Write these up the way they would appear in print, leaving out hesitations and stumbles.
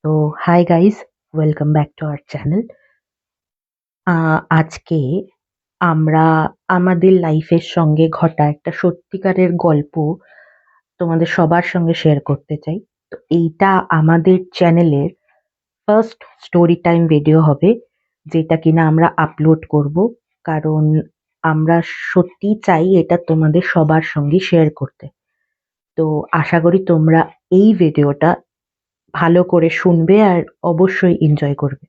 তো hi guys, welcome back to our channel. আজকে আমরা আমাদের লাইফের সঙ্গে ঘটা একটা সত্যিকারের গল্প তোমাদের সবার সঙ্গে শেয়ার করতে চাই। তো এইটা আমাদের চ্যানেলের ফার্স্ট স্টোরি টাইম ভিডিও হবে, যেটা কিনা আমরা আপলোড করব। কারণ আমরা সত্যি চাই এটা তোমাদের সবার সঙ্গে শেয়ার করতে। তো আশা করি তোমরা এই ভিডিওটা ভালো করে শুনবে আর অবশ্যই এনজয় করবে।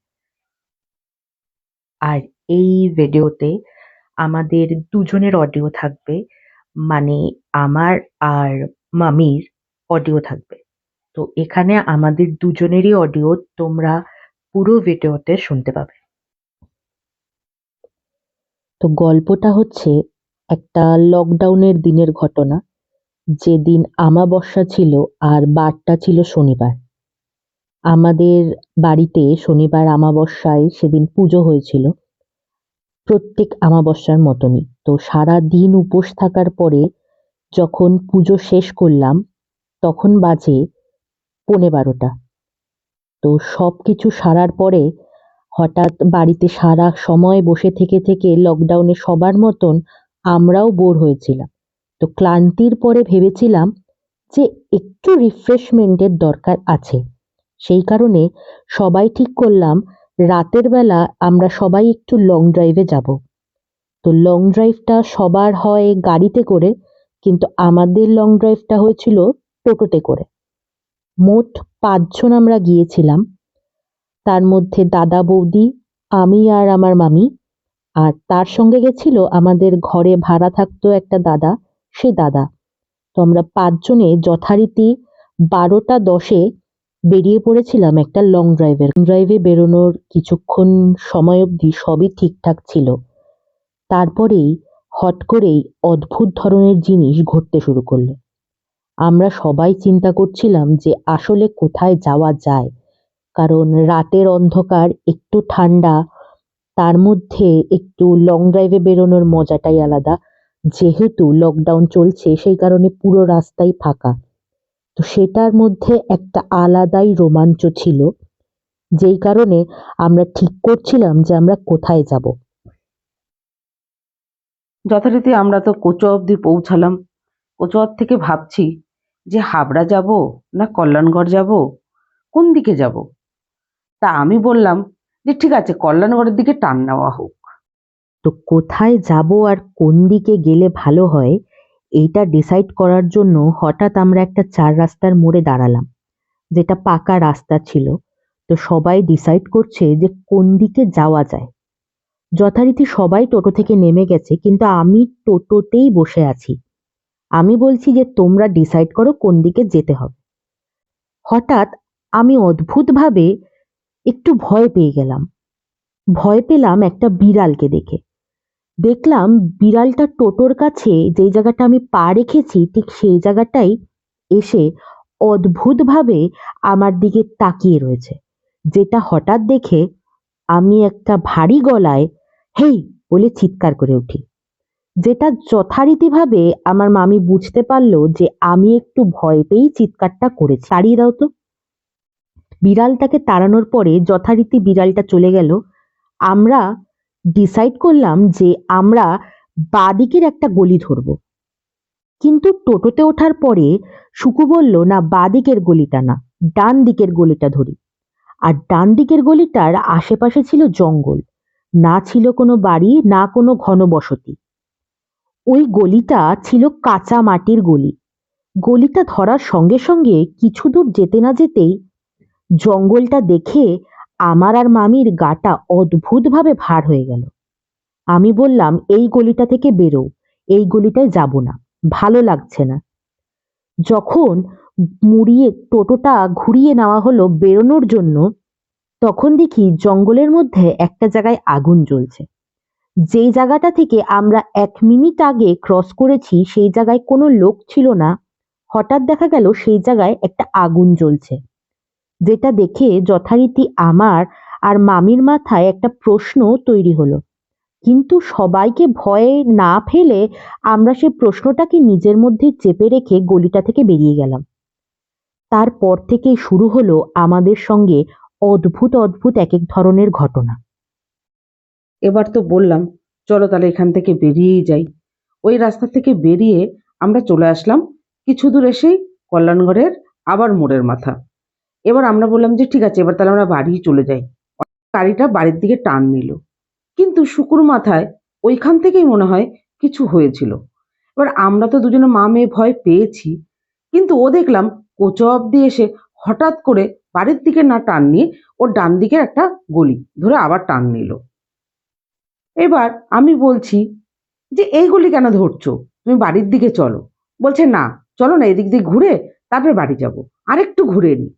আর এই ভিডিওতে আমাদের দুজনের অডিও থাকবে, মানে আমার আর মামির অডিও থাকবে। তো এখানে আমাদের দুজনেরই অডিও তোমরা পুরো ভিডিওতে শুনতে পাবে। তো গল্পটা হচ্ছে একটা লকডাউনের দিনের ঘটনা, যেদিন আমাবস্যা ছিল আর বারটা ছিল শনিবার। আমাদের বাড়িতে শনিবার আমাবস্যায় সেদিন পুজো হয়েছিল, প্রত্যেক আমাবস্যার মতনই। তো সারা দিন উপোস থাকার পরে যখন পুজো শেষ করলাম, তখন বাজে 12:15। তো সবকিছু সারার পরে হঠাৎ বাড়িতে সারা সময় বসে থেকে থেকে লকডাউনে সবার মতন আমরাও বোর হয়েছিলাম। তো ক্লান্তির পরে ভেবেছিলাম যে একটু রিফ্রেশমেন্টের দরকার আছে। সেই কারণে সবাই ঠিক করলাম রাতের বেলা আমরা সবাই একটু লং ড্রাইভে যাব। তো লং ড্রাইভটা সবার হয় গাড়িতে করে, কিন্তু আমাদের লং ড্রাইভটা হয়েছিল টোটোতে করে। মোট 5 জন আমরা গিয়েছিলাম, তার মধ্যে দাদা বৌদি, আমি আর আমার মামি। আর তার সঙ্গে গেছিল আমাদের ঘরে ভাড়া থাকতো একটা দাদা, সে দাদা। তো আমরা 5 জনে যথারীতি 12টা 10-এ বেরিয়ে পড়েছিলাম একটা লং ড্রাইভে বেরোনোর কিছুক্ষণ সময় অবধি সবই ঠিকঠাক ছিল। তারপরেই হট করেই অদ্ভুত ধরনের জিনিস ঘটতে শুরু করলো। আমরা সবাই চিন্তা করছিলাম যে আসলে কোথায় যাওয়া যায়। কারণ রাতের অন্ধকার, একটু ঠান্ডা, তার মধ্যে একটু লং ড্রাইভে বেরোনোর মজাটাই আলাদা। যেহেতু লকডাউন চলছে সেই কারণে পুরো রাস্তাই ফাঁকা। তো সেটার মধ্যে একটা আলাদাই রোমাঞ্চ ছিল, যেই কারণে আমরা ঠিক করছিলাম যে আমরা কোথায় যাব। যথারীতি আমরা তো কোচো অবধি পৌঁছালাম। কোচোয়ার থেকে ভাবছি যে হাবড়া যাব না কল্যাণগড় যাব, কোন দিকে যাব। তা আমি বললাম যে ঠিক আছে, কল্যাণগড়ের দিকে টান নেওয়া হোক। তো কোথায় যাব আর কোন দিকে গেলে ভালো হয়, এইটা ডিসাইড করার জন্য হঠাৎ আমরা একটা 4 রাস্তার মোড়ে দাঁড়ালাম, যেটা পাকা রাস্তা ছিল। তো সবাই ডিসাইড করছে যে কোন দিকে যাওয়া যায়। যথারীতি সবাই টোটো থেকে নেমে গেছে, কিন্তু আমি টোটোতেই বসে আছি। আমি বলছি যে তোমরা ডিসাইড করো কোন দিকে যেতে হবে। হঠাৎ আমি অদ্ভুতভাবে একটু ভয় পেয়ে গেলাম। ভয় পেলাম একটা বিড়ালকে দেখে। দেখলাম বিড়ালটা টোটোর কাছে যেই জায়গাটা আমি পা রেখেছি ঠিক সেই জায়গাটাই এসে অদ্ভুতভাবে আমার দিকে তাকিয়ে রয়েছে। যেটা হঠাৎ দেখে আমি একটা ভারী গলায় হেই বলে চিৎকার করে উঠি। যেটা যথারীতিভাবে আমার মামি বুঝতে পারলো যে আমি একটু ভয় পেয়েই চিৎকারটা করেছি। তাড়িয়ে দাও তো। বিড়ালটাকে তাড়ানোর পরে যথারীতি বিড়ালটা চলে গেল। আমরা ডিসাইড করলাম যে আমরা বাঁদিকের একটা গলি ধরবো। কিন্তু টোটোতে ওঠার পরে সুকু বলল না, বাঁদিকের গলিটা না, ডান দিকের গলিটা ধরি। আর ডান দিকের গলিটার আশেপাশে ছিল জঙ্গল, না ছিল কোনো বাড়ি, না কোনো ঘনবসতি। ওই গলিটা ছিল কাঁচা মাটির গলি। গলিটা ধরার সঙ্গে সঙ্গে কিছু দূর যেতে না যেতেই জঙ্গলটা দেখে আমার আর মামির গাটা অদ্ভুতভাবে ভার হয়ে গেল। আমি বললাম এই গলিটা থেকে বেরো, এই গলিটায় যাব না, ভালো লাগছে না। যখন মুড়িয়ে টোটোটা ঘুরিয়ে নেওয়া হলো বেরোনোর জন্য, তখন দেখি জঙ্গলের মধ্যে একটা জায়গায় আগুন জ্বলছে। যেই জায়গাটা থেকে আমরা 1 মিনিট আগে ক্রস করেছি সেই জায়গায় কোনো লোক ছিল না। হঠাৎ দেখা গেল সেই জায়গায় একটা আগুন জ্বলছে, যেটা দেখে যথারীতি আমার আর মামির মাথায় একটা প্রশ্ন তৈরি হলো। কিন্তু সবাইকে ভয়ে না ফেলে আমরা সেই প্রশ্নটাকে নিজের মধ্যে চেপে রেখে গলিটা থেকে বেরিয়ে গেলাম। তারপর থেকেই শুরু হলো আমাদের সঙ্গে অদ্ভুত অদ্ভুত এক এক ধরনের ঘটনা। এবার তো বললাম, চলো তাহলে এখান থেকে বেরিয়েই যাই। ওই রাস্তা থেকে বেরিয়ে আমরা চলে আসলাম কিছু দূর এসেই কল্যাণগড়ের আবার মোড়ের মাথা। এবার আমরা বললাম যে ঠিক আছে, এবার তাহলে আমরা বাড়ি চলে যাই। গাড়িটা বাড়ির দিকে টান নিল, কিন্তু শুকুর মাথায় ওইখান থেকেই মনে হয় কিছু হয়েছিল। এবার আমরা তো দুজনে মা মেয়ে ভয় পেয়েছি, কিন্তু ও দেখলাম কোচো অব্দি এসে হঠাৎ করে বাড়ির দিকে না টান নিয়ে ওর ডান দিকের একটা গলি ধরে আবার টান নিল। এবার আমি বলছি যে এইগুলি কেন ধরছো, তুমি বাড়ির দিকে চলো। বলছে না, চলো না এদিক দিয়ে ঘুরে তারপরে বাড়ি যাব, আরেকটু ঘুরে নি।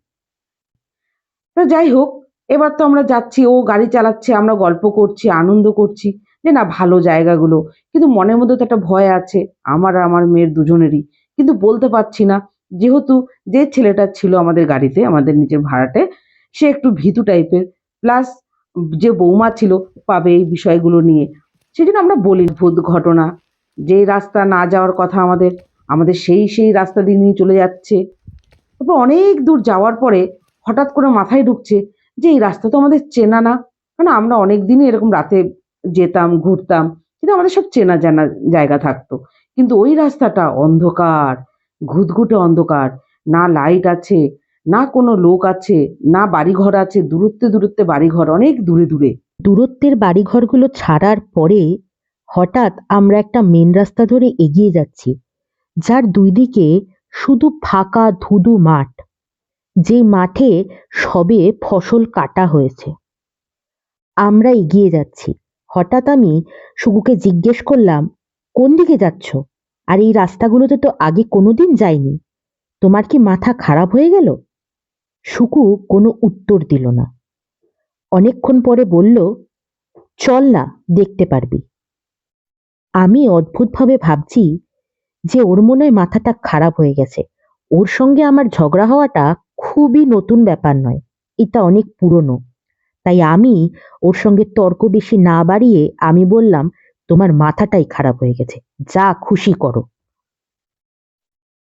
তা যাই হোক, এবার তো আমরা যাচ্ছি, ও গাড়ি চালাচ্ছে, আমরা গল্প করছি, আনন্দ করছি যে না ভালো জায়গাগুলো। কিন্তু মনের মধ্যে তো একটা ভয় আছে আমার আর আমার মেয়ের দুজনেরই, কিন্তু বলতে পারছি না। যেহেতু যে ছেলেটা ছিল আমাদের গাড়িতে, আমাদের নিজের ভাড়াটে, সে একটু ভীতু টাইপের, প্লাস যে বৌমা ছিল পাবে এই বিষয়গুলো নিয়ে, সেজন্য আমরা বলি ভূত ঘটনা। যে রাস্তা না যাওয়ার কথা আমাদের, আমাদের সেই রাস্তা দিয়ে নিয়ে চলে যাচ্ছে। তারপর অনেক দূর যাওয়ার পরে হঠাৎ করে মাথায় ঢুকছে যে এই রাস্তা তো আমাদের চেনা না। মানে আমরা অনেক দিনই এরকম রাতে যেতাম, ঘুরতাম, কিন্তু আমাদের সব চেনা জানা জায়গা থাকতো। কিন্তু ওই রাস্তাটা অন্ধকার, ঘুটঘুটে অন্ধকার, না লাইট আছে, না কোনো লোক আছে, না বাড়িঘর আছে, দূরত্বে দূরত্বে বাড়িঘর, অনেক দূরে দূরে। দূরত্বের বাড়িঘরগুলো ছাড়ার পরে হঠাৎ আমরা একটা মেন রাস্তা ধরে এগিয়ে যাচ্ছি, যার দুই দিকে শুধু ফাঁকা ধুধু মাঠ, যে মাঠে সবে ফসল কাটা হয়েছে। আমরা এগিয়ে যাচ্ছি, হঠাৎ আমি শুকুকে জিজ্ঞেস করলাম, কোন দিকে যাচ্ছ? আর এই রাস্তাগুলোতে তো আগে কোনোদিন যাইনি, তোমার কি মাথা খারাপ হয়ে গেল? শুকু কোনো উত্তর দিল না। অনেকক্ষণ পরে বলল, চল না, দেখতে পারবি। আমি অদ্ভুতভাবে ভাবছি যে ওর মনে হয় মাথাটা খারাপ হয়ে গেছে। ওর সঙ্গে আমার ঝগড়া হওয়াটা খুবই নতুন ব্যাপার নয়, এটা অনেক পুরনো। তাই আমি ওর সঙ্গে তর্ক বেশি না বাড়িয়ে আমি বললাম, তোমার মাথাটাই খারাপ হয়ে গেছে, যা খুশি করো।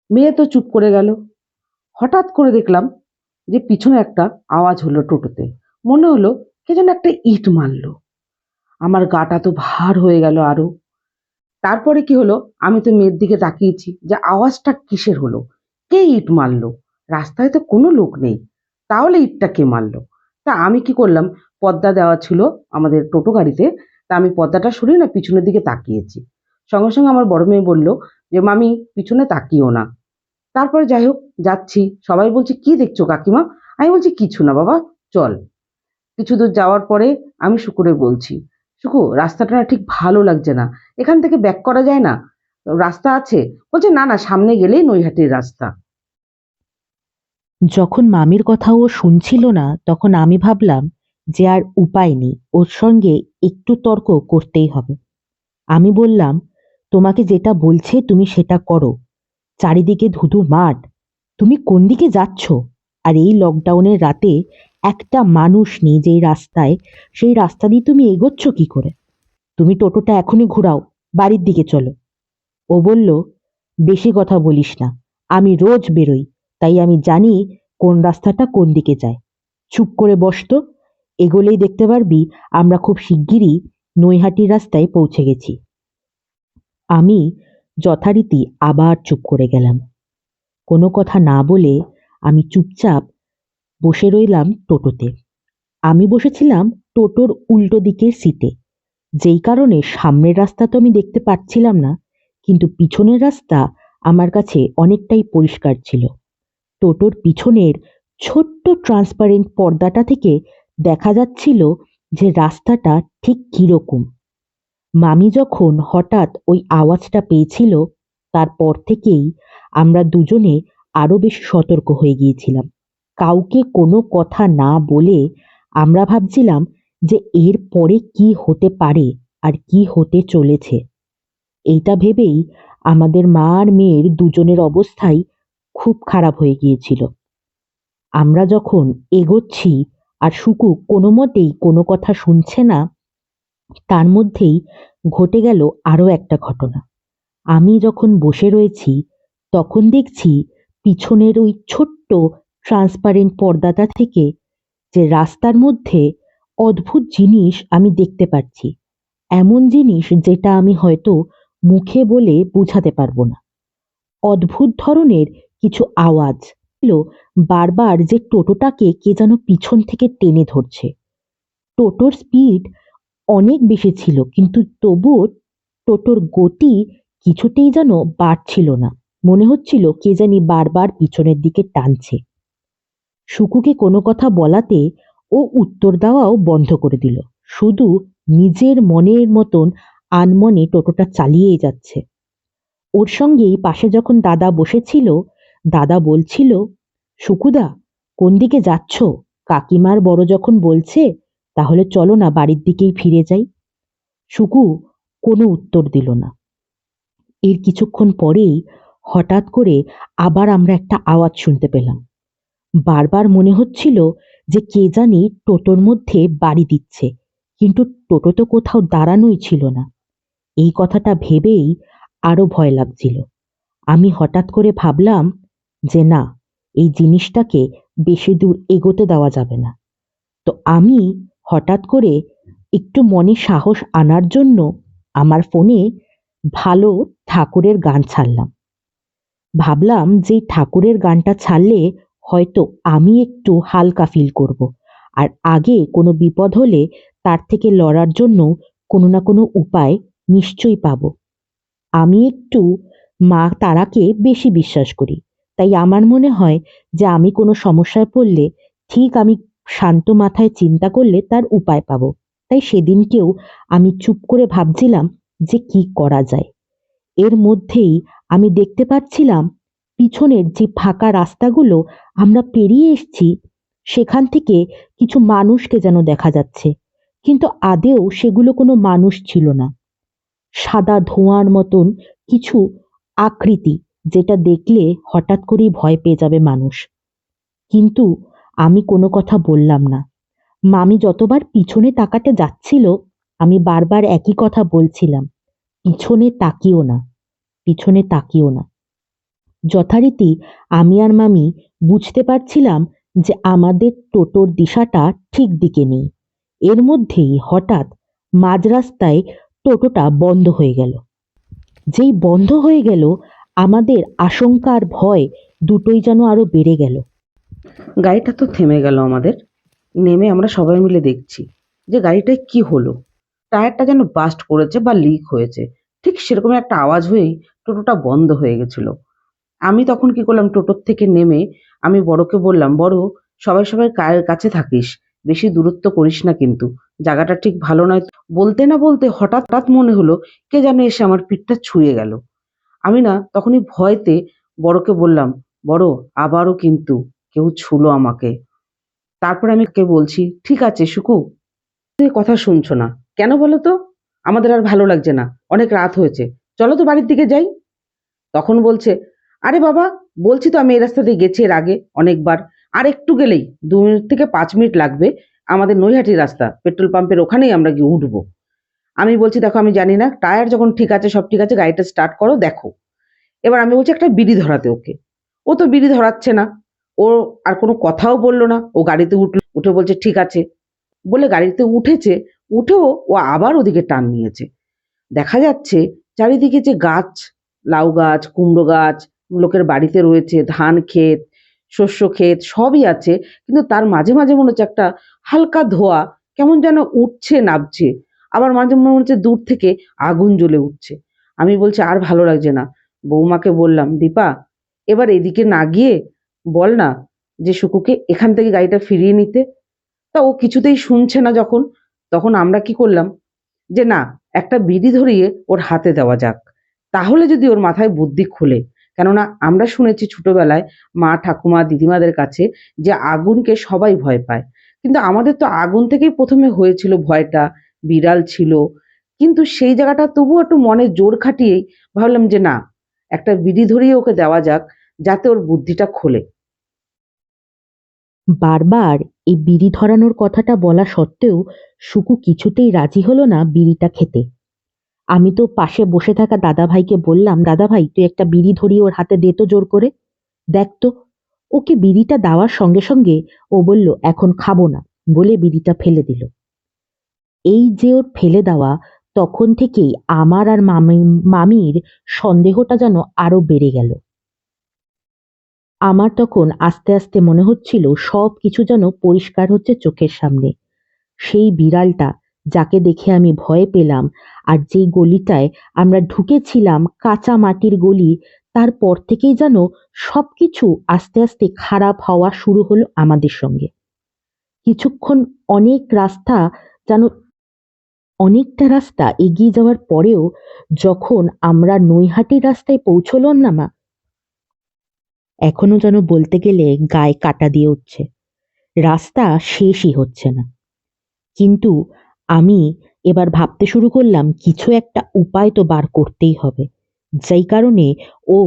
মেয়ে তো চুপ করে গেল। হঠাৎ করে দেখলাম যে পিছনে একটা আওয়াজ হলো টোটোতে। মনে হলো কে যেন একটা ইট মারলো। আমার গাটা তো ভার হয়ে গেল আরো। তারপরে কি হলো, আমি তো মেয়ের দিকে তাকিয়েছি যে আওয়াজটা কিসের হলো, কে ইট মারলো। রাস্তায় তো কোনো লোক নেই, তাহলে ইটটা কে মারলো। তা আমি কি করলাম, পর্দা দেওয়া ছিল আমাদের টোটো গাড়িতে, তা আমি পর্দাটা সরিয়ে না পিছনের দিকে তাকিয়েছি। সঙ্গে সঙ্গে আমার বড় মেয়ে বলল যে মামি পিছনে তাকিও না। তারপরে যাই হোক যাচ্ছি, সবাই বলছে কি দেখছো কাকিমা। আমি বলছি কিছু না বাবা, চল। কিছু দূর যাওয়ার পরে আমি শুকুরে বলছি, শুকু রাস্তাটা না ঠিক ভালো লাগছে না, এখান থেকে ব্যাক করা যায় না, রাস্তা আছে? বলছে না না, সামনে গেলেই নৈহাটির রাস্তা। যখন মামির কথা ও শুনছিল না, তখন আমি ভাবলাম যে আর উপায় নেই, ওর সঙ্গে একটু তর্ক করতেই হবে। আমি বললাম, তোমাকে যেটা বলছে তুমি সেটা করো, চারিদিকে ধুধু মাঠ, তুমি কোন দিকে যাচ্ছ? আর এই লকডাউনের রাতে একটা মানুষ নেই যেই রাস্তায়, সেই রাস্তা দিয়ে তুমি এগোচ্ছ কি করে? তুমি টোটোটা এখনই ঘোরাও, বাড়ির দিকে চলো। ও বলল, বেশি কথা বলিস না, আমি রোজ বেরোই, তাই আমি জানি কোন রাস্তাটা কোন দিকে যায়। চুপ করে বস তো, এগোলেই দেখতে পারবি আমরা খুব শিগগিরই নৈহাটির রাস্তায় পৌঁছে গেছি। আমি যথারীতি আবার চুপ করে গেলাম। কোনো কথা না বলে আমি চুপচাপ বসে রইলাম টোটোতে। আমি বসেছিলাম টোটোর উল্টো দিকের সিটে, যেই কারণে সামনের রাস্তা তো আমি দেখতে পাচ্ছিলাম না, কিন্তু পিছনের রাস্তা আমার কাছে অনেকটাই পরিষ্কার ছিল। টোটোর পিছনের ছোট্ট ট্রান্সপারেন্ট পর্দাটা থেকে দেখা যাচ্ছিল যে রাস্তাটা ঠিক কিরকম। মামি যখন হঠাৎ ওই আওয়াজটা পেয়েছিল, তারপর থেকেই আমরা দুজনে আরো বেশি সতর্ক হয়ে গিয়েছিলাম। কাউকে কোনো কথা না বলে আমরা ভাবছিলাম যে এর পরে কি হতে পারে আর কি হতে চলেছে। এইটা ভেবেই আমাদের মা আর মেয়ের দুজনের অবস্থাই খুব খারাপ হয়ে গিয়েছিল। আমরা যখন এগোচ্ছি আর শুকু কোনো মতেই কোনো কথা শুনছে না, তার মধ্যেই ঘটে গেল আরো একটা ঘটনা। আমি যখন বসে রয়েছি তখন দেখছি পিছনের ওই ছোট্ট ট্রান্সপারেন্ট পর্দাটা থেকে যে রাস্তার মধ্যে অদ্ভুত জিনিস আমি দেখতে পাচ্ছি, এমন জিনিস যেটা আমি হয়তো মুখে বলে বোঝাতে পারবো না। অদ্ভুত ধরনের কিছু আওয়াজ ছিল, বারবার যে টোটোটাকে কে যেন পিছন থেকে টেনে ধরছে। টোটোর স্পিড অনেক বেশি ছিল, কিন্তু তবুও টোটোর গতি কিছুতেই যেন বাড়ছিল না। মনে হচ্ছিল কে জানি বারবার পিছনের দিকে টানছে। শুকুকে কোনো কথা বলাতে ও উত্তর দেওয়াও বন্ধ করে দিল, শুধু নিজের মনের মতন আনমনে টোটোটা চালিয়েই যাচ্ছে। ওর সঙ্গেই পাশে যখন দাদা বসেছিল, দাদা বলছিল, শুকুদা, কোন দিকে যাচ্ছ? কাকিমার বড় যখন বলছে, তাহলে চলো না বাড়ির দিকেই ফিরে যাই। শুকু কোনো উত্তর দিল না। এর কিছুক্ষণ পরেই হঠাৎ করে আবার আমরা একটা আওয়াজ শুনতে পেলাম। বারবার মনে হচ্ছিল যে কে জানি টোটোর মধ্যে বাড়ি দিচ্ছে, কিন্তু টোটো তো কোথাও দাঁড়ানোই ছিল না। এই কথাটা ভেবেই আরো ভয় লাগছিল। আমি হঠাৎ করে ভাবলাম যে না, এই জিনিসটাকে বেশি দূর এগোতে দেওয়া যাবে না। তো আমি হঠাৎ করে একটু মনে সাহস আনার জন্য আমার ফোনে ভালো ঠাকুরের গান ছাড়লাম। ভাবলাম যে ঠাকুরের গানটা ছাড়লে হয়তো আমি একটু হালকা ফিল করব, আর আগে কোনো বিপদ হলে তার থেকে লড়ার জন্য কোনো না কোনো উপায় নিশ্চয়ই পাবো। আমি একটু মা তারাকে বেশি বিশ্বাস করি, তাই আমার মনে হয় যে আমি কোনো সমস্যায় পড়লে ঠিক আমি শান্ত মাথায় চিন্তা করলে তার উপায় পাবো। তাই সেদিনকেও আমি চুপ করে ভাবছিলাম যে কি করা যায়। এর মধ্যেই আমি দেখতে পাচ্ছিলাম পিছনের যে ফাঁকা রাস্তাগুলো আমরা পেরিয়ে এসেছি, সেখান থেকে কিছু মানুষকে যেন দেখা যাচ্ছে, কিন্তু আদেও সেগুলো কোনো মানুষ ছিল না। সাদা ধোঁয়ার মতন কিছু আকৃতি, যেটা দেখলে হঠাৎ করেই ভয় পেয়ে যাবে মানুষ। কিন্তু আমি কোনো কথা বললাম না। মামি যতবার পিছনে তাকাতে যাচ্ছিল, আমি বারবার একই কথা বলছিলাম, পিছনে তাকিও না, পিছনে তাকিও না। যথারীতি আমি আর মামি বুঝতে পারছিলাম যে আমাদের টোটোর দিশাটা ঠিক দিকে নেই। এর মধ্যেই হঠাৎ মাঝ রাস্তায় টোটোটা বন্ধ হয়ে গেল। যেই বন্ধ হয়ে গেল, আমাদের আশঙ্কা আর ভয় দুটোই যেন আরো বেড়ে গেল। গাড়িটা তো থেমে গেল আমাদের। নেমে আমরা সবাই মিলে দেখছি যে গাড়িটায় কি হলো। টায়ারটা যেন বাস্ট করেছে বা লিক হয়েছে, ঠিক সেরকম একটা আওয়াজ হয়েই টোটোটা বন্ধ হয়ে গেছিল। আমি তখন কি করলাম, টোটোর থেকে নেমে আমি বড়কে বললাম, বড়, সবাই সবাই কাছে থাকিস, বেশি দূরত্ব করিস না, কিন্তু জায়গাটা ঠিক ভালো নয়। বলতে না বলতে হঠাৎ হঠাৎ মনে হলো কে যেন এসে আমার পিঠটা ছুঁয়ে গেল। আমি না তখনই ভয়তে বড়কে বললাম, বড়, আবারও কিন্তু কেউ ছুলো আমাকে। তারপরে আমি কে বলছি, ঠিক আছে সুকু, তুই কথা শুনছো না কেন বলো তো? আমাদের আর ভালো লাগছে না, অনেক রাত হয়েছে, চলো তো বাড়ির দিকে যাই। তখন বলছে, আরে বাবা, বলছি তো আমি এই রাস্তা দিয়ে গেছি এর আগে অনেকবার, আর একটু গেলেই 2 মিনিট থেকে 5 মিনিট লাগবে, আমাদের নৈহাটি রাস্তা, পেট্রোল পাম্পের ওখানেই আমরা গিয়ে উঠবো। আমি বলছি, দেখো আমি জানি না, টায়ার যখন ঠিক আছে, সব ঠিক আছে, গাড়িটা স্টার্ট করো, দেখো। এবার আমি বলছি একটা বিড়ি ধরাতে ওকে। ও তো বিড়ি ধরাচ্ছে না। ও আর কোনো কথাও বললো না, ও গাড়িতে উঠলো, উঠে বলছে ঠিক আছে বলে গাড়িতে উঠেছে। উঠেও ও আবার ওদিকে টান নিয়েছে। দেখা যাচ্ছে চারিদিকে যে গাছ, লাউ গাছ, কুমড়ো গাছ, লোকের বাড়িতে রয়েছে, ধান ক্ষেত, শস্য ক্ষেত সবই আছে, কিন্তু তার মাঝে মাঝে মনে হচ্ছে একটা হালকা ধোঁয়া কেমন যেন উঠছে নামছে, আবার মাঝে মনে হচ্ছে দূর থেকে আগুন জ্বলে উঠছে। আমি বলছি আর ভালো লাগছে না। বৌমাকে বললাম, দীপা, এবার এদিকে না গিয়ে বল না যে শুকুকে এখান থেকে গাড়িটা ফিরিয়ে নিতে। তা ও কিছুতেই শুনছে না যখন, তখন আমরা কি করলাম যে না, একটা বিড়ি ধরিয়ে ওর হাতে দেওয়া যাক, তাহলে যদি ওর মাথায় বুদ্ধি খোলে। কেননা আমরা শুনেছি ছোটবেলায় মা ঠাকুমা দিদিমাদের কাছে যে আগুনকে সবাই ভয় পায়, কিন্তু আমাদের তো আগুন থেকেই প্রথমে হয়েছিল ভয়টা, বিড়াল ছিল। কিন্তু সেই জায়গাটা তবুও একটু মনে জোর খাটিয়েই ভাবলাম যে না, একটা বিড়ি ধরিয়ে ওকে দেওয়া যাক, যাতে ওর বুদ্ধিটা খোলে। বারবার এই বিড়ি ধরানোর কথাটা বলা সত্ত্বেও শুকু কিছুতেই রাজি হলো না বিড়িটা খেতে। আমি তো পাশে বসে থাকা দাদা ভাইকে বললাম, দাদা ভাই তুই একটা বিড়ি ধরিয়ে ওর হাতে দে তো জোর করে। দেখ তো। ওকে বিড়িটা দেওয়ার সঙ্গে সঙ্গে ও বলল, এখন খাবো না, বলে বিড়িটা ফেলে দিল। এই যে ওর ফেলে দেওয়া, তখন থেকেই আমার আর মামির সন্দেহটা যেন আরো বেড়ে গেল। আমার তখন আস্তে আস্তে মনে হচ্ছিল সব কিছু যেন পরিষ্কার হচ্ছে চোখের সামনে। সেই বিড়ালটা যাকে দেখে আমি ভয় পেলাম, আর যেই গলিটায় আমরা ঢুকেছিলাম, কাঁচা মাটির গলি, তারপর থেকেই যেন সবকিছু আস্তে আস্তে খারাপ হওয়া শুরু হলো আমাদের সঙ্গে। কিছুক্ষণ অনেক রাস্তা যেন অনেকটা রাস্তা এগিয়ে যাওয়ার পরেও যখন আমরা নৈহাটির রাস্তায় পৌঁছলাম না মা, এখনো যেন বলতে গেলে গায়ে কাঁটা দিয়ে উঠছে। রাস্তা শেষই হচ্ছে না। কিন্তু আমি এবার ভাবতে শুরু করলাম কিছু একটা উপায় তো বার করতেই হবে। যেই কারণে ও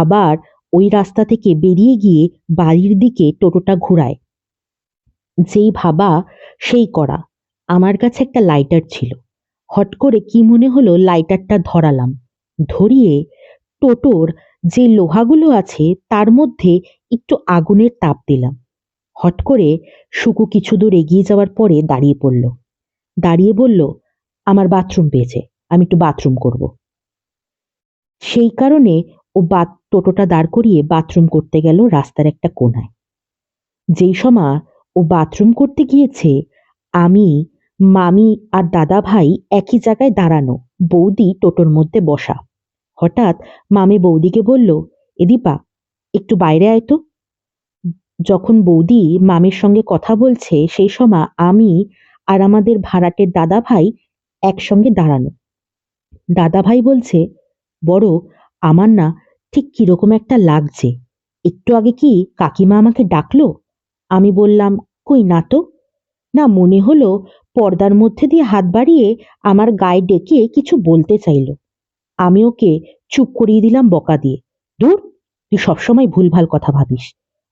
আবার ওই রাস্তা থেকে বেরিয়ে গিয়ে বাড়ির দিকে টোটোটা ঘুরায়। যেই ভাবা সেই করা। আমার কাছে একটা লাইটার ছিল। হট করে কি মনে হলো লাইটারটা ধরালাম। ধরিয়ে টোটোর যে লোহাগুলো আছে তার মধ্যে একটু আগুনের তাপ দিলাম। হট করে শুকু কিছু দূর এগিয়ে যাওয়ার পরে দাঁড়িয়ে পড়ল। দাঁড়িয়ে বলল, আমার বাথরুম পেয়েছে, আমি একটু বাথরুম করব। সেই কারণে ও টোটোটা দাঁড় করিয়ে বাথরুম করতে গেল রাস্তার একটা কোনায়। যেই সময় ও বাথরুম করতে গিয়েছে, আমি, মামি আর দাদা ভাই একই জায়গায় দাঁড়ানো, বৌদি টোটোর মধ্যে বসা। হঠাৎ মামি বৌদিকে বলল, এ দীপা, একটু বাইরে আয় তো। যখন বৌদি মামির সঙ্গে কথা বলছে সেই সময় আমি আর আমাদের ভাড়াটের দাদা ভাই একসঙ্গে দাঁড়ানো। দাদা ভাই বলছে, বড়, আমার না ঠিক কিরকম একটা লাগছে। একটু আগে কি কাকিমা আমাকে ডাকলো? আমি বললাম, কই না তো। না, মনে হলো পর্দার মধ্যে দিয়ে হাত বাড়িয়ে আমার গায়ে ডেকে কিছু বলতে চাইলো। আমি ওকে চুপ করিয়ে দিলাম বকা দিয়ে। ধুর, তুই সবসময় ভুলভাল কথা ভাবিস।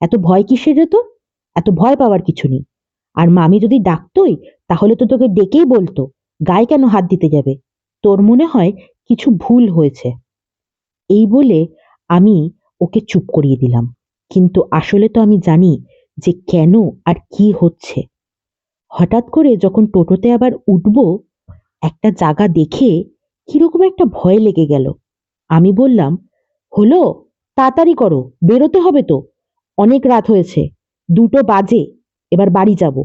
এত ভয় কিসের রে তোর? এত ভয় পাওয়ার কিছু নেই। আর মামি যদি ডাকতোই তাহলে তো তোকে ডেকেই বলতো, গায়ে কেন হাত দিতে যাবে? তোর মনে হয় কিছু ভুল হয়েছে। এই বলে আমি ওকে চুপ করিয়ে দিলাম। কিন্তু আসলে তো আমি জানি যে কেন আর কি হচ্ছে। হঠাৎ করে যখন টোটোতে আবার উঠবো, একটা জায়গা দেখে কিরকম একটা ভয় লেগে গেল। আমি বললাম, হলো, তাড়াতাড়ি করো, বেরোতে হবে তো, অনেক রাত হয়েছে, 2টো বাজে, এবার বাড়ি যাব।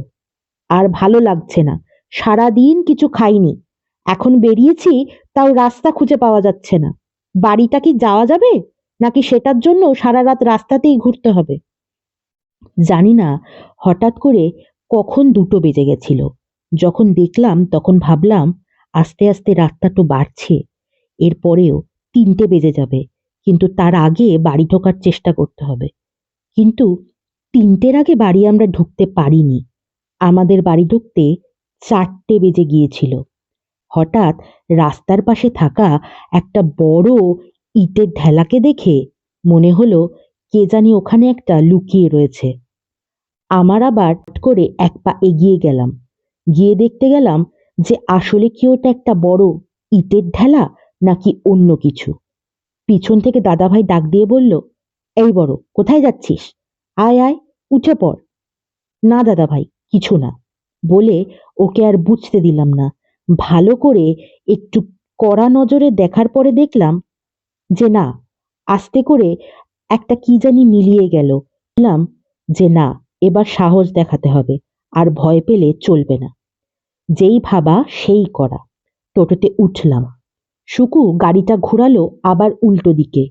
আর ভালো লাগছে না, সারাদিন কিছু খাইনি, এখন বেরিয়েছি তাও রাস্তা খুঁজে পাওয়া যাচ্ছে না। বাড়িটা কি যাওয়া যাবে, নাকি সেটার জন্য সারা রাত রাস্তাতেই ঘুরতে হবে? জানি না হঠাৎ করে কখন 2টো বেজে গেছিল। যখন দেখলাম তখন ভাবলাম আস্তে আস্তে রাতটা তো বাড়ছে, এরপরেও 3টে বেজে যাবে, কিন্তু তার আগে বাড়ি ঢোকার চেষ্টা করতে হবে। কিন্তু 3টের আগে বাড়ি আমরা ঢুকতে পারিনি। আমাদের বাড়ি ঢুকতে 4টে বেজে গিয়েছিল। হঠাৎ রাস্তার পাশে থাকা একটা বড় ইটের ঢেলাকে দেখে মনে হলো কে জানি ওখানে একটা লুকিয়ে রয়েছে। আমার আবার হট করে এক পা এগিয়ে গেলাম। গিয়ে দেখতে গেলাম যে আসলে কি ওটা একটা বড় ইটের ঢেলা নাকি অন্য কিছু। পিছন থেকে দাদাভাই ডাক দিয়ে বলল, এই বড়, কোথায় যাচ্ছিস? আয় আয়, উঠে পড়। না দাদাভাই, কিছু না, বলে ওকে আর বুঝতে দিলাম না। ভালো করে একটু কড়া নজরে দেখার পরে দেখলাম যে না, আস্তে করে একটা কি জানি মিলিয়ে গেল। বললাম যে না, এবার সাহস দেখাতে হবে, আর ভয় পেলে চলবে না। যেই ভাবা সেই করা। টোটোতে উঠলাম। শুকু গাড়িটা ঘোরালো আবার উল্টো দিকে।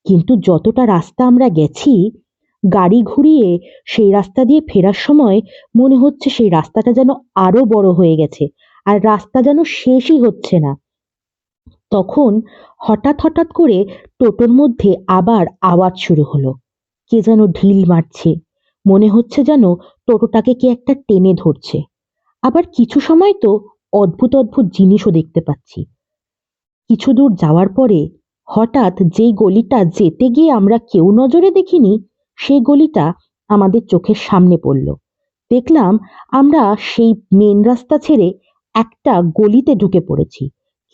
কিন্তু যতটা রাস্তা আমরা গেছি, গাড়ি ঘুরিয়ে সেই রাস্তা দিয়ে ফেরার সময় মনে হচ্ছে সেই রাস্তাটা যেন আরো বড় হয়ে গেছে, আর রাস্তা যেন শেষই হচ্ছে না। তখন হঠাৎ হঠাৎ করে টোটোর মধ্যে আবার আওয়াজ শুরু হলো। কে যেন ঢিল মারছে। মনে হচ্ছে যেন টোটোটাকে কে একটা টেনে ধরছে। আবার কিছু সময় তো অদ্ভুত অদ্ভুত জিনিসও দেখতে পাচ্ছি। কিছু দূর যাওয়ার পরে হঠাৎ যেই গলিটা যেতে গিয়ে আমরা কেউ নজরে দেখিনি, সেই গলিটা আমাদের চোখের সামনে পড়ল। দেখলাম আমরা সেই মেন রাস্তা ছেড়ে একটা গলিতে ঢুকে পড়েছি।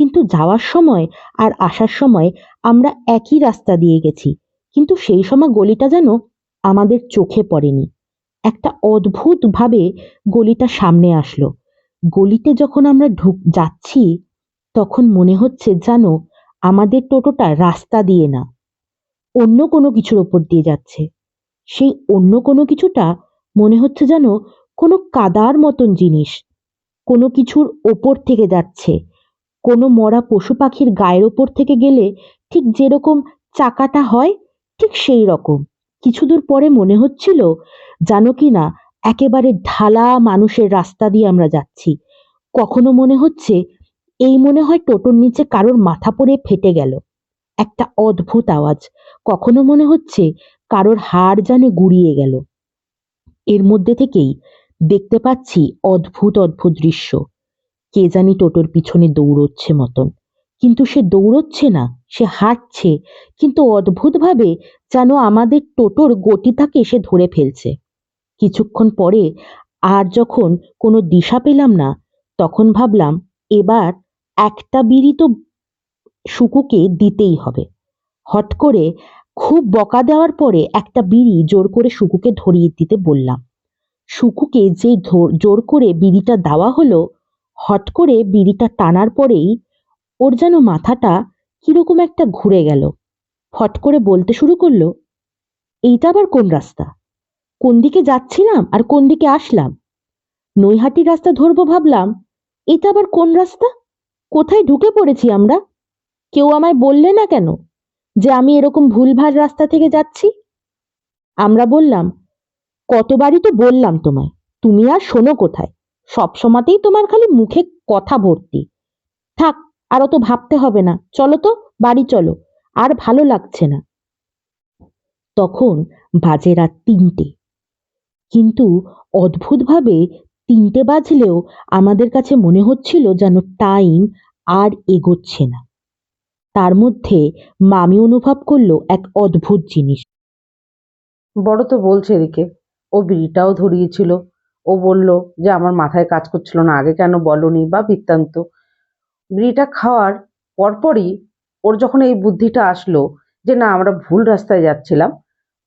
কিন্তু যাওয়ার সময় আর আসার সময় আমরা একই রাস্তা দিয়ে গেছি, কিন্তু সেই সময় গলিটা যেন আমাদের চোখে পড়েনি। একটা অদ্ভুত ভাবে গলিটা সামনে আসলো। গলিতে যখন আমরা যাচ্ছি, তখন মনে হচ্ছে যেন আমাদের টোটোটা রাস্তা দিয়ে না, অন্য কোনো কিছুর ওপর দিয়ে যাচ্ছে। সেই অন্য কোনো কিছুটা মনে হচ্ছে যেন কোনো কাদার মতন জিনিস কোনো কিছুর ওপর থেকে যাচ্ছে। কোনো মরা পশু পাখির গায়ের ওপর থেকে গেলে ঠিক যেরকম চাকাটা হয়, ঠিক সেই রকম। কিছু দূর পরে মনে হচ্ছিল জানো কি না, একেবারে ঢালা মানুষের রাস্তা দিয়ে আমরা যাচ্ছি। কখনো মনে হচ্ছে এই মনে হয় টোটোর নিচে কারোর মাথা পড়ে ফেটে গেল, একটা অদ্ভুত আওয়াজ। কখনো মনে হচ্ছে কারোর হাড় যেন গুড়িয়ে গেল। এর মধ্যে থেকেই দেখতে পাচ্ছি অদ্ভুত অদ্ভুত দৃশ্য। কে জানি টোটোর পিছনে দৌড়চ্ছে মতন, কিন্তু সে দৌড়চ্ছে না, সে হাঁটছে, কিন্তু অদ্ভুতভাবে যেন আমাদের টোটোর গতিটাকে সে ধরে ফেলছে। কিছুক্ষণ পরে আর যখন কোনো দিশা পেলাম না, তখন ভাবলাম এবার একটা বিড়ি তো শুকুকে দিতেই হবে। হট করে খুব বকা দেওয়ার পরে একটা বিড়ি জোর করে শুকুকে ধরিয়ে দিতে বললাম। শুকুকে যে জোর করে বিড়িটা দেওয়া হলো, হট করে বিড়িটা টানার পরেই ওর যেন মাথাটা কিরকম একটা ঘুরে গেল। ফট করে বলতে শুরু করলো, এইটা আবার কোন রাস্তা? কোন দিকে যাচ্ছিলাম আর কোন দিকে আসলাম? নৈহাটি রাস্তা ধরবো ভাবলাম, এটা আবার কোন রাস্তা? কোথায় ঢুকে পড়েছি আমরা? কেউ আমায় বললে না কেন যে আমি এরকম ভুলভাল রাস্তা থেকে যাচ্ছি? আমরা বললাম, কতবারই তো বললাম তোমায়, তুমি আর শোনো কোথায়? সব সময়তেই তোমার খালি মুখে কথা ভর্তি। থাক, আর অত ভাবতে হবে না, চলো তো, বাড়ি চলো, আর ভালো লাগছে না। তখন বাজে রাত ৩টে। কিন্তু অদ্ভুতভাবে ৩টে বাজলেও আমাদের কাছে মনে হচ্ছিল যেন টাইম আর এগোচ্ছে না। তার মধ্যে মামি অনুভব করলো এক অদ্ভুত জিনিস। বড় তো বলছে এদিকে, ও বিড়িটাও ধরিয়েছিল। ও বলল যে আমার মাথায় কাজ করছিল না, আগে কেন বলনি বা বৃত্তান্ত। বিড়িটা খাওয়ার পরপরই ওর যখন এই বুদ্ধিটা আসলো যে না আমরা ভুল রাস্তায় যাচ্ছিলাম,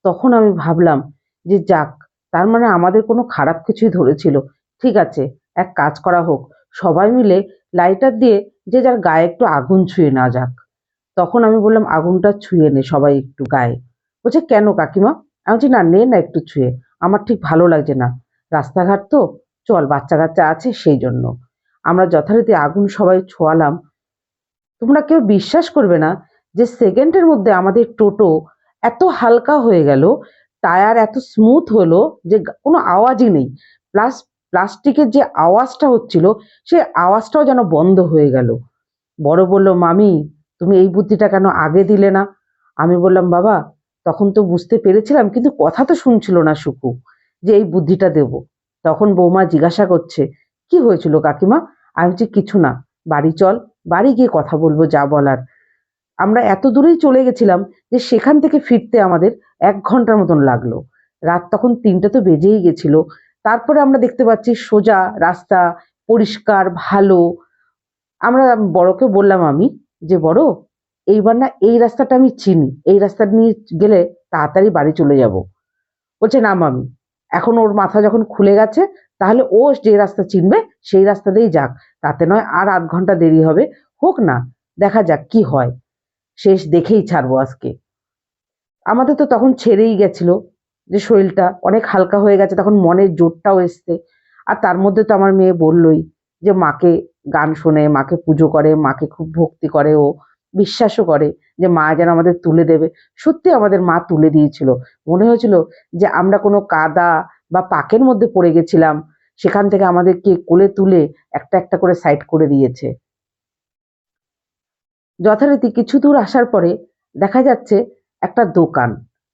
তখন আমি ভাবলাম যে যাক, তার মানে আমাদের কোনো খারাপ কিছুই ধরেছিল। ঠিক আছে, এক কাজ করা হোক, সবাই মিলে লাইটার দিয়ে যে যার গায়ে একটু আগুন ছুঁয়ে না যাক। তখন আমি বললাম আগুনটা ছুঁয়ে নে সবাই একটু গায়ে। বলছে কেন কাকিমা? আমি বলছি না, নে না একটু ছুঁয়ে, আমার ঠিক ভালো লাগছে না, রাস্তাঘাট তো, চল, বাচ্চা কাচ্চা আছে সেই জন্য। আমরা যথারীতি আগুন সবাই ছোঁয়ালাম। তোমরা কেউ বিশ্বাস করবে না যে সেকেন্ডের মধ্যে আমাদের টোটো এত হালকা হয়ে গেল, টায়ার এত স্মুথ হলো যে কোনো আওয়াজই নেই। প্লাস প্লাস্টিকের যে আওয়াজটা হচ্ছিল, সে আওয়াজটাও যেন বন্ধ হয়ে গেল। বড় বলল, মামি তুমি এই বুদ্ধিটা কেন আগে দিলে না? আমি বললাম, বাবা তখন তো বুঝতে পেরেছিলাম, কিন্তু কথা তো শুনছিল না সুকু, যে এই বুদ্ধিটা দেব। তখন বৌমা জিজ্ঞাসা করছে, কি হয়েছিল কাকিমা? আমি বলছি কিছু না, বাড়ি চল, বাড়ি গিয়ে কথা বলবো যা বলার। আমরা এত দূরেই চলে গেছিলাম যে সেখান থেকে ফিরতে আমাদের ১ ঘন্টার মতন লাগলো। রাত তখন ৩টে তো বেজেই গেছিল। তারপরে আমরা দেখতে পাচ্ছি সোজা রাস্তা, পরিষ্কার ভালো। আমরা বড়কে বললাম আমি, যে বড়, এইবার না এই রাস্তাটা আমি চিনি, এই রাস্তা নিয়ে গেলে তাড়াতাড়ি বাড়ি চলে যাব। বলছে না মামি, এখন ওর মাথা যখন খুলে গেছে, তাহলে ও যে রাস্তা চিনবে সেই রাস্তা দিয়েই যাক, তাতে নয় আর ৮ ঘন্টা দেরি হবে, হোক না, দেখা যাক কি হয়, শেষ দেখেই ছাড়বো আজকে। আমাদের তো তখন ছেড়েই গেছিল, যে শরীরটা অনেক হালকা হয়ে গেছে, তখন মনের জোরটাও এসছে। আর তার মধ্যে তো আমার মেয়ে বললই যে মাকে গান শোনে, মাকে পুজো করে, মাকে খুব ভক্তি করে, ও বিশ্বাসও করে যে মা যেন আমাদের তুলে দেবে। সত্যি আমাদের মা তুলে দিয়েছিল। মনে হয়েছিল যে আমরা কোনো কাদা বা পাকের মধ্যে পড়ে গেছিলাম, সেখান থেকে আমাদেরকে কোলে তুলে একটা একটা করে সাইড করে দিয়েছে। যথারীতি কিছু দূর আসার পরে দেখা যাচ্ছে একটা দোকান।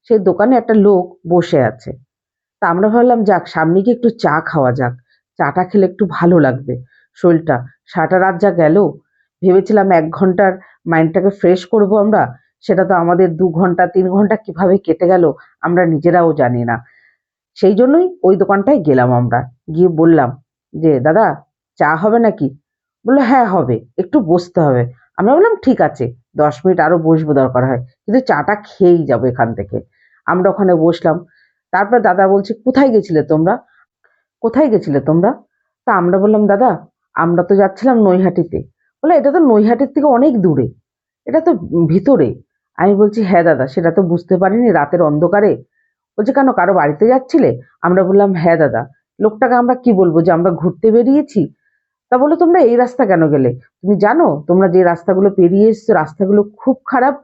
সেই দোকানে একটা লোক বসে আছে। তা আমরা ভাবলাম যাক সামনে গিয়ে একটু চা খাওয়া যাক। চাটা খেলে একটু ভালো লাগবে শরীরটা। সারাটা রাত যা গেল, ভেবেছিলাম ১ ঘন্টার মাইন্ডটাকে ফ্রেশ করবো আমরা। সেটা তো আমাদের ২ ঘন্টা ৩ ঘন্টা কিভাবে কেটে গেল আমরা নিজেরাও জানি না। সেই জন্যই ওই দোকানটায় গেলাম আমরা। গিয়ে বললাম যে, "দাদা চা হবে নাকি?" বলল, "হ্যাঁ হবে, একটু বসতে হবে।" আমরা বললাম, "ঠিক আছে।" 10 মিনিট আরো বসবো দরকার হয়, কিন্তু চাটা খেয়েই যাবো এখান থেকে। আমরা ওখানে বসলাম। তারপর দাদা বলছে, কোথায় গেছিলে তোমরা? কোথায় গেছিলে তোমরা? তা আমরা বললাম, দাদা আমরা তো যাচ্ছিলাম নৈহাটিতে। বলে, এটা তো নৈহাটির থেকে অনেক দূরে, এটা তো ভিতরে। আমি বলছি, হ্যাঁ দাদা, সেটা তো বুঝতে পারিনি রাতের অন্ধকারে। বলছে, কেন কারো বাড়িতে যাচ্ছিলে? আমরা বললাম, হ্যাঁ দাদা। লোকটাকে আমরা কি বলবো যে আমরা ঘুরতে বেরিয়েছি? তা বললো, তোমরা এই রাস্তা কেন গেলে? তুমি জানো তোমরা যে রাস্তাগুলো পেরিয়ে এসছো রাস্তাগুলো খুব খারাপ।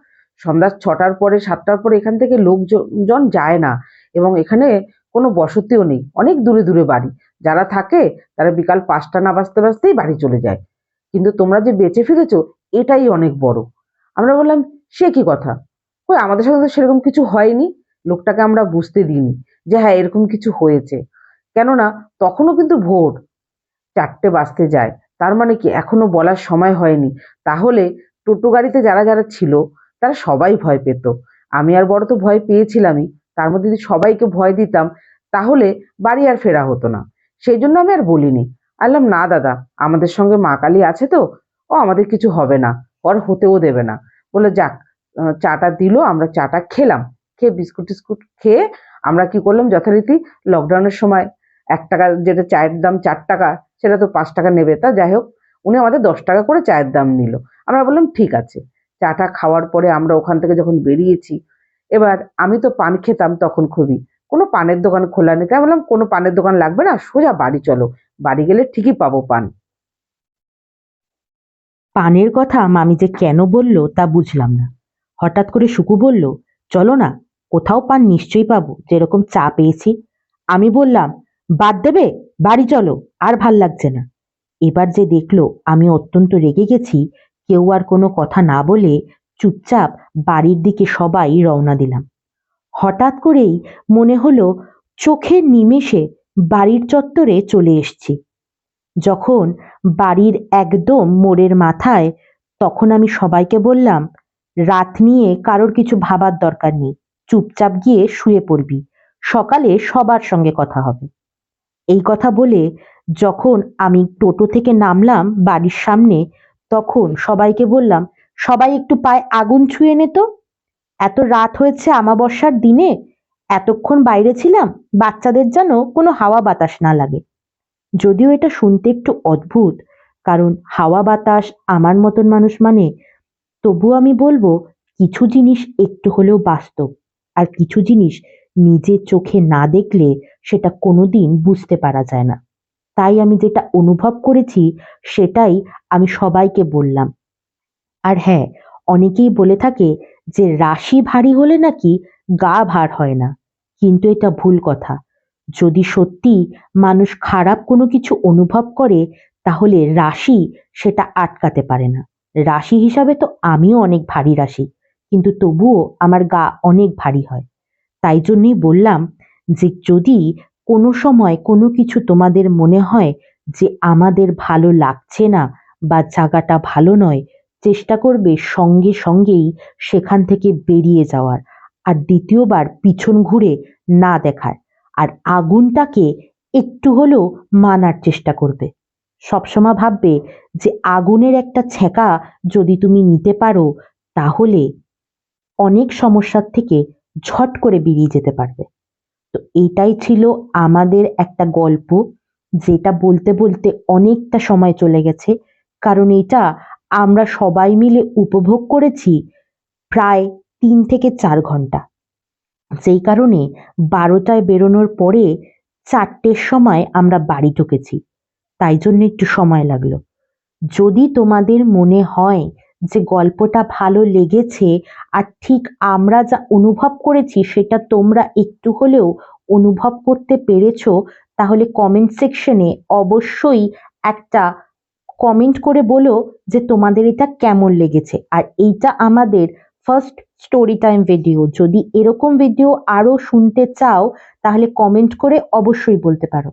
সন্ধ্যা 6টার পরে 7টার পরে এখান থেকে লোকজন যায় না, এবং এখানে কোনো বসতিও নেই, অনেক দূরে দূরে বাড়ি। যারা থাকে তারা বিকাল 5টা না বাজতে বাজতেই বাড়ি চলে যায়। কিন্তু তোমরা যে বেঁচে ফিরেছো এটাই অনেক বড়। আমরা বললাম, সে কি কথা? কই আমাদের সঙ্গে তো সেরকম কিছু হয়নি। লোকটাকে আমরা বুঝতে দিইনি যে হ্যাঁ এরকম কিছু হয়েছে। কেননা তখনও কিন্তু ভোর 4টে বাজতে যায়। তার মানে কি এখনো বলার সময় হয়নি। তাহলে টোটো গাড়িতে যারা যারা ছিল তারা সবাই ভয় পেত। আমি আর বড় তো ভয় পেয়েছিলামই। তার মধ্যে যদি সবাইকে ভয় দিতাম তাহলে বাড়ি আর ফেরা হতো না। সেই জন্য আমি আর বলিনি। বললাম, না দাদা, আমাদের সঙ্গে মা কালী আছে তো, ও আমাদের কিছু হবে না, ওর হতেও দেবে না। বলে, যাক। চাটা দিল, আমরা চাটা খেলাম। খেয়ে বিস্কুট টিস্কুট খেয়ে আমরা কি করলাম, যথারীতি লকডাউনের সময় 1 টাকা যেটা চায়ের দাম 4 টাকা, সেটা তো 5 টাকা নেবে, তা যাই হোক, উনি আমাদের 10 টাকা করে চায়ের দাম নিল। আমরা বললাম, ঠিক আছে। চাটা খাওয়ার পরে আমরা ওখান থেকে যখন বেরিয়েছি, এবার আমি তো পান খেতাম তখন খুবই, কোনো পানের দোকান খোলা নেই, তাই বললাম কোনো পানের দোকান লাগবে না, সোজা বাড়ি চলো, বাড়ি গেলে ঠিকই পাবো পান। পানের কথা মামি যে কেন বলল তা বুঝলাম না। হঠাৎ করে সুকু বলল, চলো না, কোথাও পান নিশ্চয়ই পাবো, যেরকম চা পেয়েছি। আমি বললাম, বাদ দেবে, বাড়ি চলো, আর ভাল লাগছে না। এবার যে দেখলো আমি অত্যন্ত রেগে গেছি, কেউ আর কোনো কথা না বলে চুপচাপ বাড়ির দিকে সবাই রওনা দিলাম। হঠাৎ করেই মনে হলো চোখের নিমেষে বাড়ির চত্বরে চলে এসেছি। যখন বাড়ির একদম মোড়ের মাথায়, তখন আমি সবাইকে বললাম, রাত নিয়ে কারোর কিছু ভাবার দরকার নেই, চুপচাপ গিয়ে শুয়ে পড়বি, সকালে সবার সঙ্গে কথা হবে। এই কথা বলে যখন আমি টোটো থেকে নামলাম বাড়ির সামনে, তখন সবাইকে বললাম, সবাই একটু পায়ে আগুন ছুঁয়ে নে তো। এত রাত হয়েছে আমাবস্যার দিনে, এতক্ষণ বাইরে ছিলাম, বাচ্চাদের যেন কোনো হাওয়া বাতাস না লাগে। যদিও এটা শুনতে একটু অদ্ভুত, কারণ হাওয়া বাতাস আমার মতন মানুষ মানে, তবু আমি বলবো কিছু জিনিস একটু হলেও বাস্তব, আর কিছু জিনিস নিজের চোখে না দেখলে সেটা কোনোদিন বুঝতে পারা যায় না। তাই আমি যেটা অনুভব করেছি সেটাই আমি সবাইকে বললাম। আর হ্যাঁ, অনেকেই বলে থাকে যে রাশি ভারী হলে নাকি গা ভার হয় না, কিন্তু এটা ভুল কথা। যদি সত্যি মানুষ খারাপ কোনো কিছু অনুভব করে, তাহলে রাশি সেটা আটকাতে পারে না। রাশি হিসাবে তো আমিও অনেক ভারী রাশি, কিন্তু তবুও আমার গা অনেক ভারী হয়। তাই জন্যই বললাম যে যদি কোনো সময় কোনো কিছু তোমাদের মনে হয় যে আমাদের ভালো লাগছে না বা জায়গাটা ভালো নয়, চেষ্টা করবে সঙ্গে সঙ্গেই সেখান থেকে বেরিয়ে যাওয়ার, আর দ্বিতীয়বার পিছন ঘুরে না দেখার, আর আগুনটাকে একটু হলেও মানার চেষ্টা করবে। সবসময় ভাববে যে আগুনের একটা ছ্যাঁকা যদি তুমি নিতে পারো, তাহলে অনেক সমস্যার থেকে ঝট করে বেরিয়ে যেতে পারবে। তো এইটাই ছিল আমাদের একটা গল্প, যেটা বলতে বলতে অনেকটা সময় চলে গেছে, কারণ এটা আমরা সবাই মিলে উপভোগ করেছি প্রায় 3 থেকে 4 ঘন্টা। যেই কারণে 12টায় বেরোনোর পরে 4টের সময় আমরা বাড়ি ঢুকেছি, তাই জন্য একটু সময় লাগলো। যদি তোমাদের মনে হয় যে গল্পটা ভালো লেগেছে, আর ঠিক আমরা যা অনুভব করেছি সেটা তোমরা একটু হলেও অনুভব করতে পেরেছো, তাহলে কমেন্ট সেকশনে অবশ্যই একটা কমেন্ট করে বলো যে তোমাদের এটা কেমন লেগেছে। আর এইটা আমাদের ফার্স্ট স্টোরি টাইম ভিডিও। যদি এরকম ভিডিও আরো শুনতে চাও, তাহলে কমেন্ট করে অবশ্যই বলতে পারো।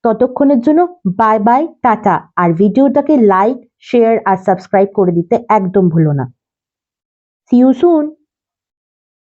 ততক্ষণের জন্য বাই বাই, টাটা। আর ভিডিওটাকে লাইক, শেয়ার আর সাবস্ক্রাইব করে দিতে একদম ভুলো না। See you soon.